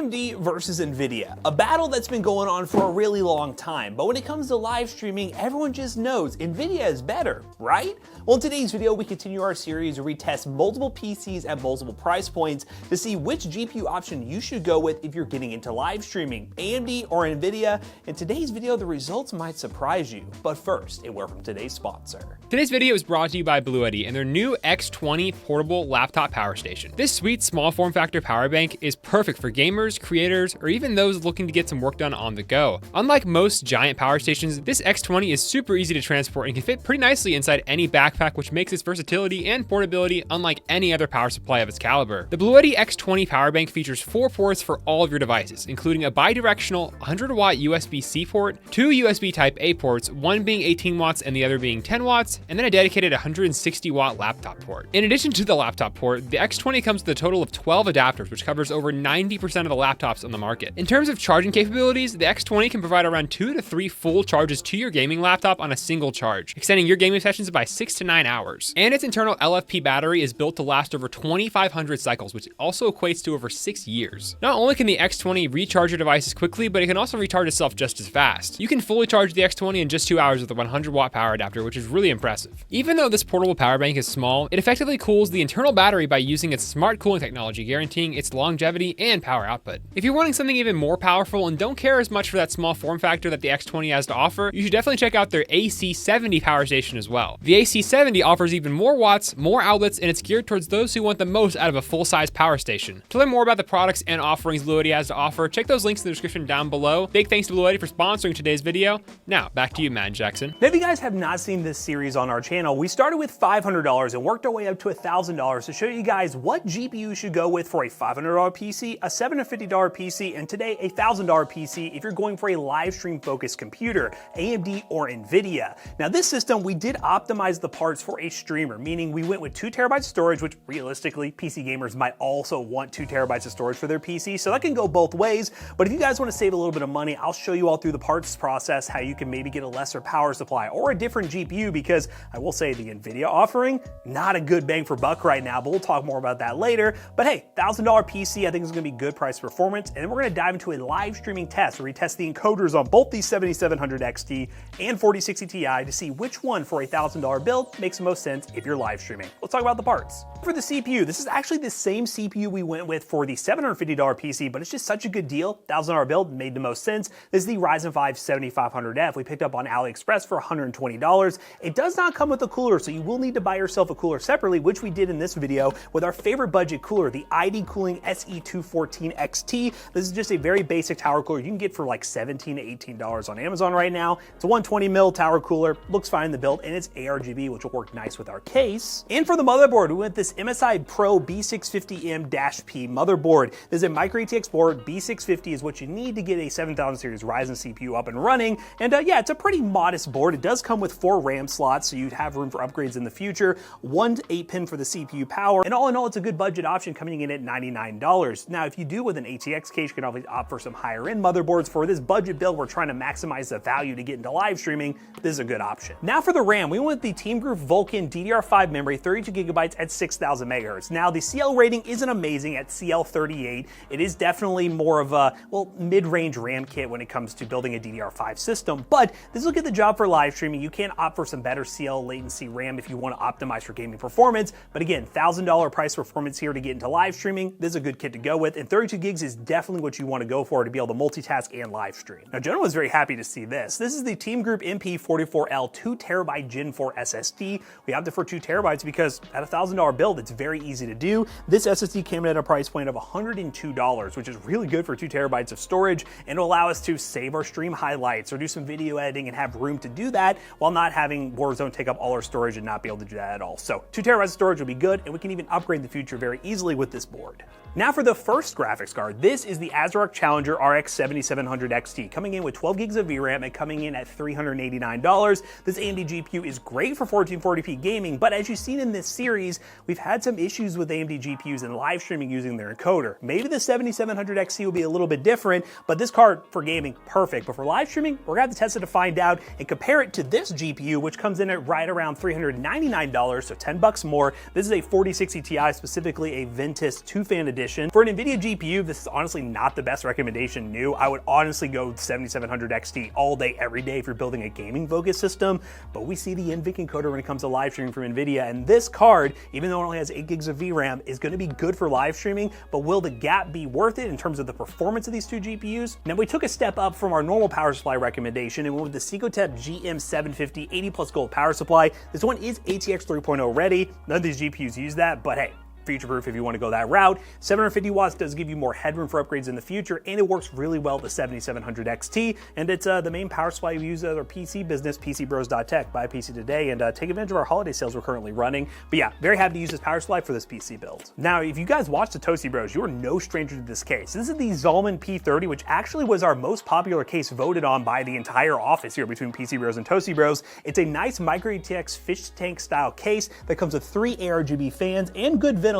AMD versus Nvidia, a battle that's been going on for a really long time, but when it comes to live streaming, everyone just knows Nvidia is better, right? Well, in today's video, we continue our series where we test multiple PCs at multiple price points to see which GPU option you should go with if you're getting into live streaming, AMD or Nvidia. In today's video, the results might surprise you, but first, a word from today's sponsor. Today's video is brought to you by Bluetti and their new X20 portable laptop power station. This sweet small form factor power bank is perfect for gamers, creators, or even those looking to get some work done on the go. Unlike most giant power stations, this X20 is super easy to transport and can fit pretty nicely inside any backpack, which makes its versatility and portability unlike any other power supply of its caliber. The Bluetti X20 power bank features 4 ports for all of your devices, including a bi-directional 100-watt USB-C port, 2 USB Type-A ports, one being 18 watts and the other being 10 watts, and then a dedicated 160-watt laptop port. In addition to the laptop port, the X20 comes with a total of 12 adapters, which covers over 90% of the laptops on the market. In terms of charging capabilities, the X20 can provide around 2 to 3 full charges to your gaming laptop on a single charge, extending your gaming sessions by 6 to 9 hours. And its internal LFP battery is built to last over 2,500 cycles, which also equates to over 6 years. Not only can the X20 recharge your devices quickly, but it can also recharge itself just as fast. You can fully charge the X20 in just 2 hours with a 100-watt power adapter, which is really impressive. Even though this portable power bank is small, it effectively cools the internal battery by using its smart cooling technology, guaranteeing its longevity and power output. If you're wanting something even more powerful and don't care as much for that small form factor that the X20 has to offer, you should definitely check out their AC70 power station as well. The AC70 offers even more watts, more outlets, and it's geared towards those who want the most out of a full-size power station. To learn more about the products and offerings Bluetti has to offer, check those links in the description down below. Big thanks to Bluetti for sponsoring today's video. Now, back to you, Matt Jackson. Now, if you guys have not seen this series on our channel, we started with $500 and worked our way up to $1,000 to show you guys what GPU you should go with for a $500 PC, a $750 PC, and today a $1,000 PC if you're going for a live stream focused computer, AMD or Nvidia. Now, this system, we did optimize the parts for a streamer, meaning we went with 2 terabytes of storage, which realistically, PC gamers might also want 2 terabytes of storage for their PC, so that can go both ways. But if you guys want to save a little bit of money, I'll show you all through the parts process how you can maybe get a lesser power supply or a different GPU, because I will say the Nvidia offering, not a good bang for buck right now, but we'll talk more about that later. But hey, $1,000 PC I think is going to be good price performance, and then we're going to dive into a live streaming test where we test the encoders on both the 7700 XT and 4060 Ti to see which one for a $1,000 build makes the most sense if you're live streaming. Let's talk about the parts. For the CPU, this is actually the same CPU we went with for the $750 PC, but it's just such a good deal. $1,000 build made the most sense. This is the Ryzen 5 7500F we picked up on AliExpress for $120. It does not come with a cooler, so you will need to buy yourself a cooler separately, which we did in this video with our favorite budget cooler, the IDCooling SE214 XT. This is just a very basic tower cooler you can get for like $17 to $18 on Amazon right now. It's a 120 mil tower cooler, looks fine in the build, and it's ARGB, which will work nice with our case. And for the motherboard, we went with this MSI Pro B650M-P motherboard. This is a micro ATX board. B650 is what you need to get a 7000 series Ryzen CPU up and running. And yeah, it's a pretty modest board. It does come with 4 RAM slots, so you'd have room for upgrades in the future. 1 8-pin for the CPU power. And all in all, it's a good budget option coming in at $99. Now, if you do with an ATX case, you can always opt for some higher end motherboards. For this budget build, we're trying to maximize the value to get into live streaming. This is a good option. Now for the RAM, we went with the Teamgroup Vulcan DDR5 memory, 32 gigabytes at 6,000 megahertz. Now, the CL rating isn't amazing at CL38. It is definitely more of a, well, mid-range RAM kit when it comes to building a DDR5 system, but this will get the job for live streaming. You can opt for some better CL latency RAM if you want to optimize for gaming performance, but again, $1,000 price performance here to get into live streaming. This is a good kit to go with, and 32 gigs is definitely what you want to go for to be able to multitask and live stream. Now, Jonah was very happy to see this. This is the Teamgroup MP44L 2 terabyte Gen 4 SSD. We opted for 2 terabytes because at a $1,000 build, it's very easy to do. This SSD came in at a price point of $102, which is really good for 2 terabytes of storage, and will allow us to save our stream highlights or do some video editing and have room to do that while not having Warzone take up all our storage and not be able to do that at all. So 2 terabytes of storage will be good, and we can even upgrade in the future very easily with this board. Now for the first graphics card, this is the ASRock Challenger RX 7700 XT, coming in with 12 gigs of VRAM and coming in at $389. This AMD GPU is great for 1440p gaming, but as you've seen in this series, we've had some issues with AMD GPUs and live streaming using their encoder. Maybe the 7700 XT will be a little bit different, but this card for gaming, perfect. But for live streaming, we're gonna have to test it to find out and compare it to this GPU, which comes in at right around $399, so $10 more. This is a 4060 Ti, specifically a Ventus 2-fan edition. edition. For an NVIDIA GPU, this is honestly not the best recommendation new. I would honestly go 7700 XT all day, every day if you're building a gaming focused system, but we see the NVIDIA encoder when it comes to live streaming from NVIDIA, and this card, even though it only has 8 gigs of VRAM, is going to be good for live streaming, but will the gap be worth it in terms of the performance of these two GPUs? Now, we took a step up from our normal power supply recommendation and went with the Segotep GM750 80 plus gold power supply. This one is ATX 3.0 ready. None of these GPUs use that, but hey, future-proof if you want to go that route. 750 watts does give you more headroom for upgrades in the future, and it works really well with the 7700 XT, and it's the main power supply we use at our PC business, PCBros.tech. Buy a PC today and take advantage of our holiday sales we're currently running. But yeah, very happy to use this power supply for this PC build. Now, if you guys watch the Toasty Bros, you are no stranger to this case. This is the Zalman P30, which actually was our most popular case voted on by the entire office here between PC Bros and Toasty Bros. It's a nice micro ATX fish tank style case that comes with 3 ARGB fans and good ventilation,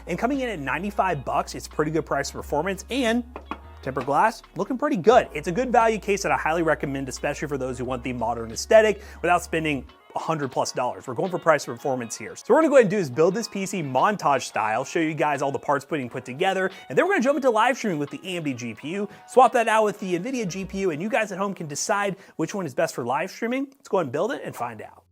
and coming in at $95, it's pretty good price performance, and tempered glass looking pretty good. It's a good value case that I highly recommend, especially for those who want the modern aesthetic without spending $100+. We're going for price performance here. So what we're gonna go ahead and do is build this PC montage style, show you guys all the parts being put together, and then we're gonna jump into live streaming with the AMD GPU, swap that out with the NVIDIA GPU, and you guys at home can decide which one is best for live streaming. Let's go ahead and build it and find out.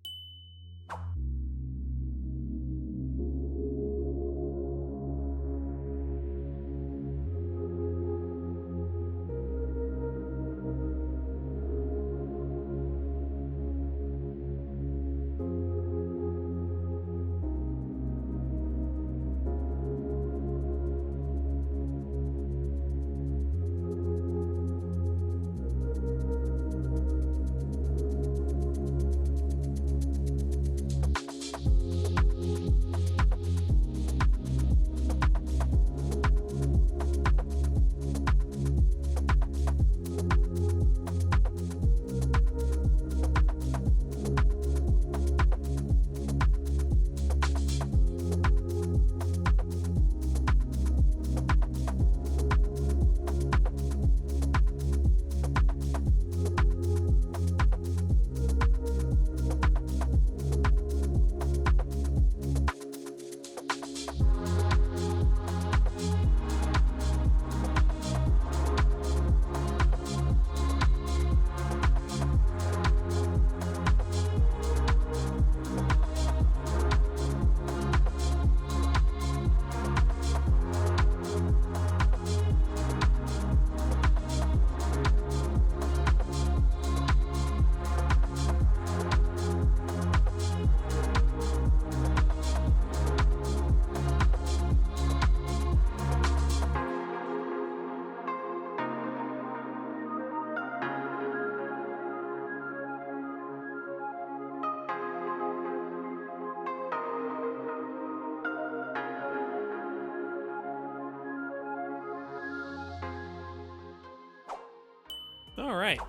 All right,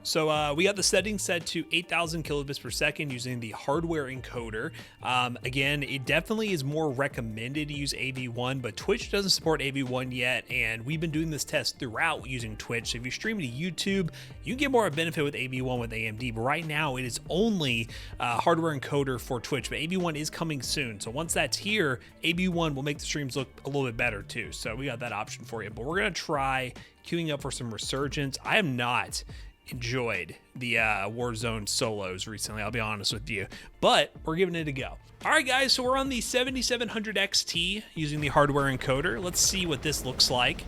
so we got the settings set to 8,000 kilobits per second using the hardware encoder. Again, it definitely is more recommended to use AV1, but Twitch doesn't support AV1 yet, and we've been doing this test throughout using Twitch. So if you stream to YouTube, you can get more of a benefit with AV1 with AMD, but right now it is only hardware encoder for Twitch, but AV1 is coming soon. So once that's here, AV1 will make the streams look a little bit better too. So we got that option for you, but we're gonna try queuing up for some Resurgence. I have not enjoyed the Warzone solos recently, I'll be honest with you, but we're giving it a go. All right, guys, so we're on the 7700 XT using the hardware encoder. Let's see what this looks like.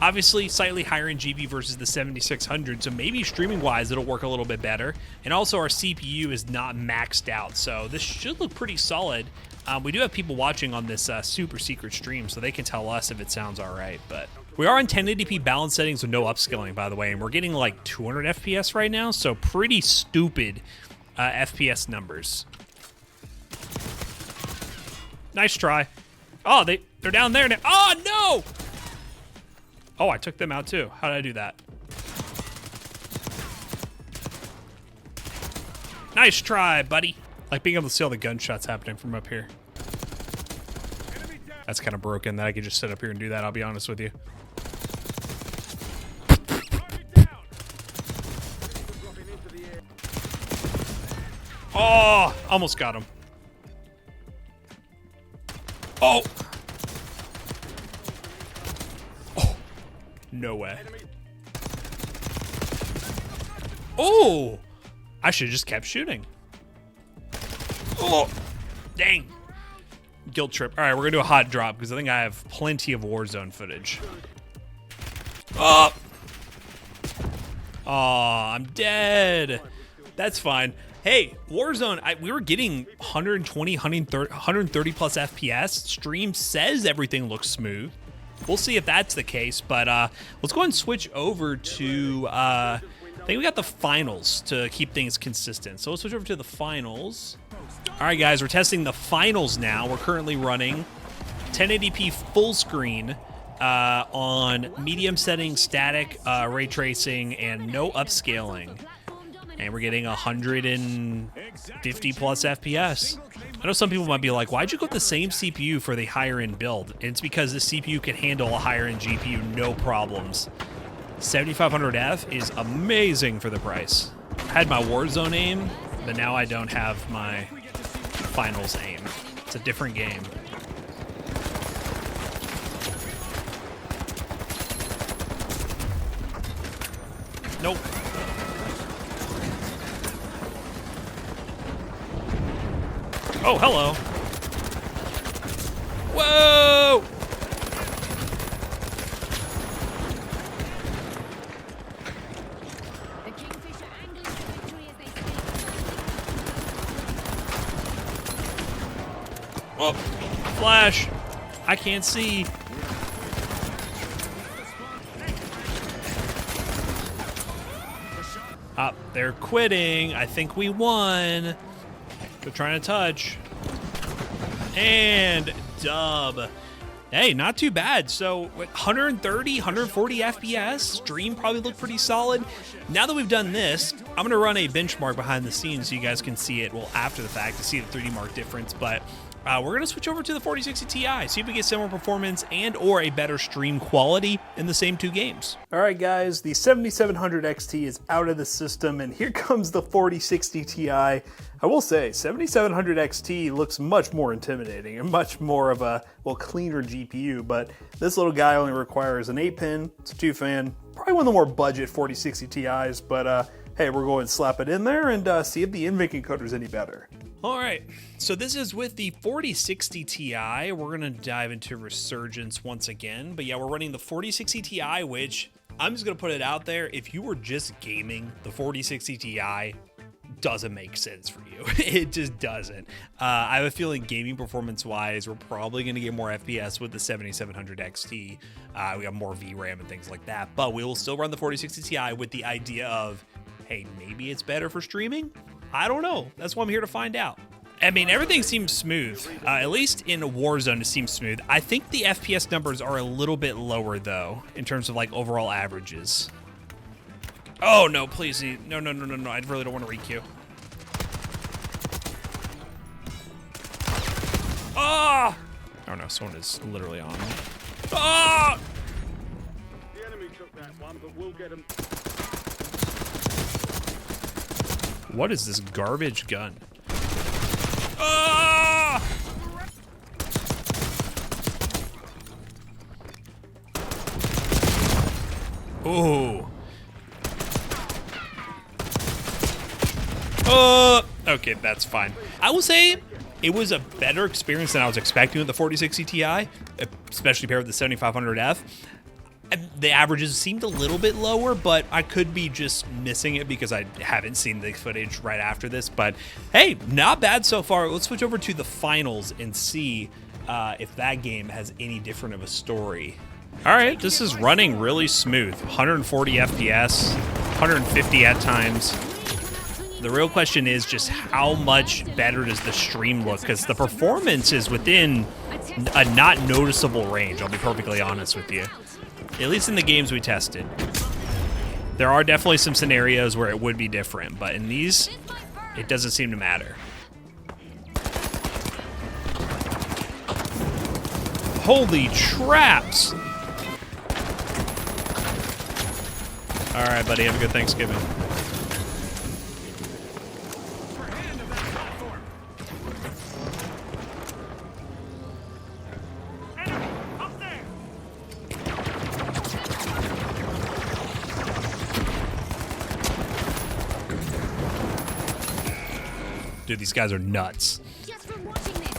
Obviously, slightly higher in GB versus the 7600, so maybe streaming-wise it'll work a little bit better. And also our CPU is not maxed out, so this should look pretty solid. We do have people watching on this super secret stream, so they can tell us if it sounds all right, but we are in 1080p balance settings with no upscaling, by the way, and we're getting like 200 FPS right now, so pretty stupid FPS numbers. Nice try. Oh, they're down there now. Oh, no! Oh, I took them out too. How did I do that? Nice try, buddy. Like being able to see all the gunshots happening from up here. That's kind of broken that I could just sit up here and do that, I'll be honest with you. Oh, almost got him. Oh. No way. Oh! I should have just kept shooting. Oh! Dang. Guilt trip. All right, we're gonna do a hot drop because I think I have plenty of Warzone footage. Oh! Aw, I'm dead. That's fine. Hey, Warzone, we were getting 120, 130 plus FPS. Stream says everything looks smooth. We'll see if that's the case, but let's go ahead and switch over to, I think we got the finals to keep things consistent. So let's switch over to the finals. All right, guys, we're testing the finals now. We're currently running 1080p full screen on medium settings, static ray tracing, and no upscaling. And we're getting 150 plus FPS. I know some people might be like, why'd you go with the same CPU for the higher end build? And it's because the CPU can handle a higher end GPU, no problems. 7500F is amazing for the price. I had my Warzone aim, but now I don't have my finals aim. It's a different game. Nope. Oh, hello. Whoa! Oh, flash. I can't see. They're quitting. I think we won. They're trying to touch. And dub. Hey, not too bad. So 130, 140 FPS. Stream probably looked pretty solid. Now that we've done this, I'm going to run a benchmark behind the scenes so you guys can see it, well, after the fact, to see the 3D mark difference. But we're going to switch over to the 4060 Ti, see if we get similar performance and or a better stream quality in the same two games. All right, guys, the 7700 XT is out of the system, and here comes the 4060 Ti. I will say, 7700 XT looks much more intimidating and much more of a, well, cleaner GPU, but this little guy only requires an 8-pin, it's a 2-fan, probably one of the more budget 4060 Ti's, but hey, we're going to slap it in there and see if the NVMe encoder is any better. All right, so this is with the 4060 Ti. We're going to dive into Resurgence once again. But yeah, we're running the 4060 Ti, which I'm just going to put it out there. If you were just gaming, the 4060 Ti doesn't make sense for you. It just doesn't. I have a feeling gaming performance-wise, we're probably going to get more FPS with the 7700 XT. We have more VRAM and things like that. But we will still run the 4060 Ti with the idea of, hey, maybe it's better for streaming? I don't know. That's what I'm here to find out. I mean, everything seems smooth. At least in Warzone, it seems smooth. I think the FPS numbers are a little bit lower, though, in terms of, like, overall averages. Oh, no, please. No. I really don't want to requeue. Ah! Oh, no, someone is literally on me. Ah! The enemy took that one, but we'll get him. What is this garbage gun? Ah! Ooh. Okay, that's fine. I will say it was a better experience than I was expecting with the 4060 Ti, especially paired with the 7500F. The averages seemed a little bit lower, but I could be just missing it because I haven't seen the footage right after this. But hey, not bad so far. Let's switch over to the finals and see if that game has any different of a story. All right, this is running really smooth. 140 FPS, 150 at times. The real question is just how much better does the stream look? Because the performance is within a not noticeable range, I'll be perfectly honest with you. At least in the games we tested. There are definitely some scenarios where it would be different, but in these, it doesn't seem to matter. Holy traps! All right, buddy, have a good Thanksgiving. Dude, these guys are nuts. Just from watching this.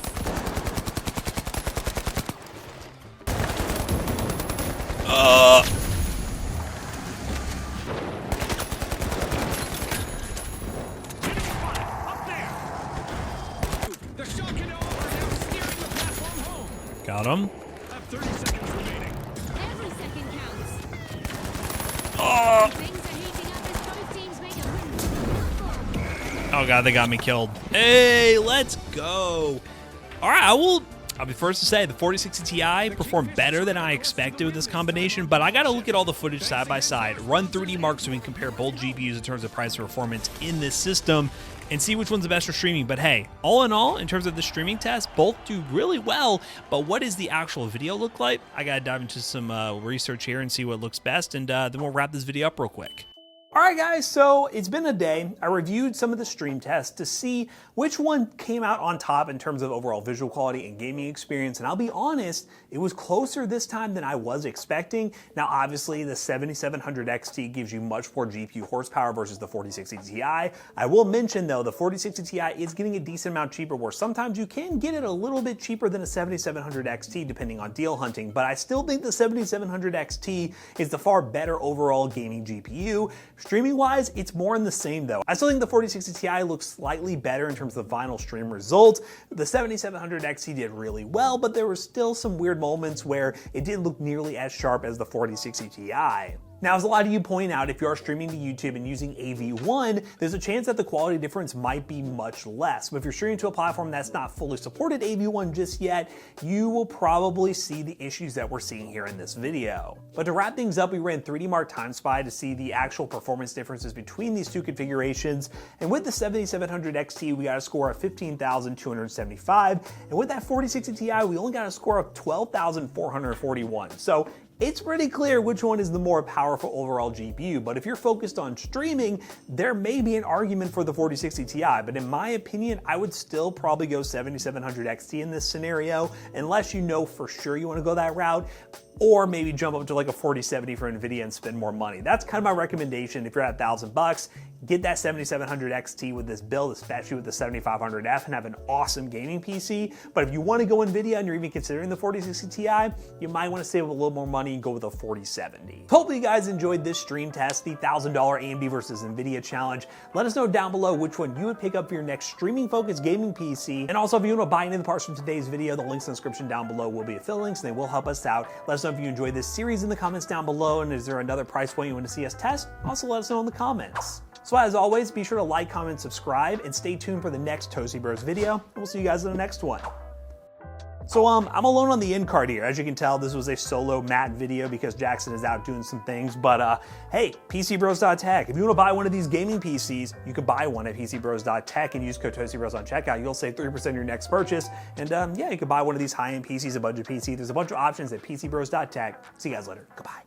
The shock and awe are now steering the platform home. Got him. Have 30 seconds remaining. Every second counts. Oh, Things are heating up as both teams make a win. oh God, they got me killed. Hey, let's go. All right, I'll be first to say the 4060 Ti performed better than I expected with this combination, but I got to look at all the footage side by side, run 3D marks so we can compare both GPUs in terms of price and performance in this system, and see which one's the best for streaming. But hey, all in all, in terms of the streaming test, both do really well. But what does the actual video look like? I got to dive into some research here and see what looks best, and then we'll wrap this video up real quick. All right, guys, so it's been a day. I reviewed some of the stream tests to see which one came out on top in terms of overall visual quality and gaming experience, and I'll be honest, it was closer this time than I was expecting. Now, obviously, the 7700 XT gives you much more GPU horsepower versus the 4060 Ti. I will mention, though, the 4060 Ti is getting a decent amount cheaper, where sometimes you can get it a little bit cheaper than a 7700 XT, depending on deal hunting, but I still think the 7700 XT is the far better overall gaming GPU. Streaming-wise, it's more in the same, though. I still think the 4060 Ti looks slightly better in terms of the final stream result. The 7700 XT did really well, but there were still some weird moments where it didn't look nearly as sharp as the 4060 Ti. Now, as a lot of you point out, if you are streaming to YouTube and using AV1, there's a chance that the quality difference might be much less. But if you're streaming to a platform that's not fully supported AV1 just yet, you will probably see the issues that we're seeing here in this video. But to wrap things up, we ran 3D Mark Time Spy to see the actual performance differences between these two configurations. And with the 7700 XT, we got a score of 15,275. And with that 4060 Ti, we only got a score of 12,441. So it's pretty clear which one is the more powerful overall GPU, but if you're focused on streaming, there may be an argument for the 4060 Ti, but in my opinion, I would still probably go 7700 XT in this scenario, unless you know for sure you want to go that route, or maybe jump up to like a 4070 for NVIDIA and spend more money. That's kind of my recommendation. If you're at $1,000, get that 7700 XT with this build, especially with the 7500F, and have an awesome gaming PC. But if you want to go NVIDIA and you're even considering the 4060 Ti, you might want to save a little more money and go with a 4070. Hopefully you guys enjoyed this stream test, the $1,000 AMD versus NVIDIA challenge. Let us know down below which one you would pick up for your next streaming-focused gaming PC. And also, if you want to buy any of the parts from today's video, the links in the description down below will be affiliate links, and they will help us out. Let us know if you enjoyed this series in the comments down below, and is there another price point you want to see us test? Also, let us know in the comments. So as always, be sure to like, comment, subscribe, and stay tuned for the next Toasty Bros video, and we'll see you guys in the next one. So I'm alone on the end card here. As you can tell, this was a solo Matt video because Jackson is out doing some things, but hey, PCBros.tech. If you want to buy one of these gaming PCs, you can buy one at PCBros.tech and use code ToastyBros on checkout. You'll save 30% on your next purchase, and yeah, you can buy one of these high-end PCs, a budget PC. There's a bunch of options at PCBros.tech. See you guys later. Goodbye.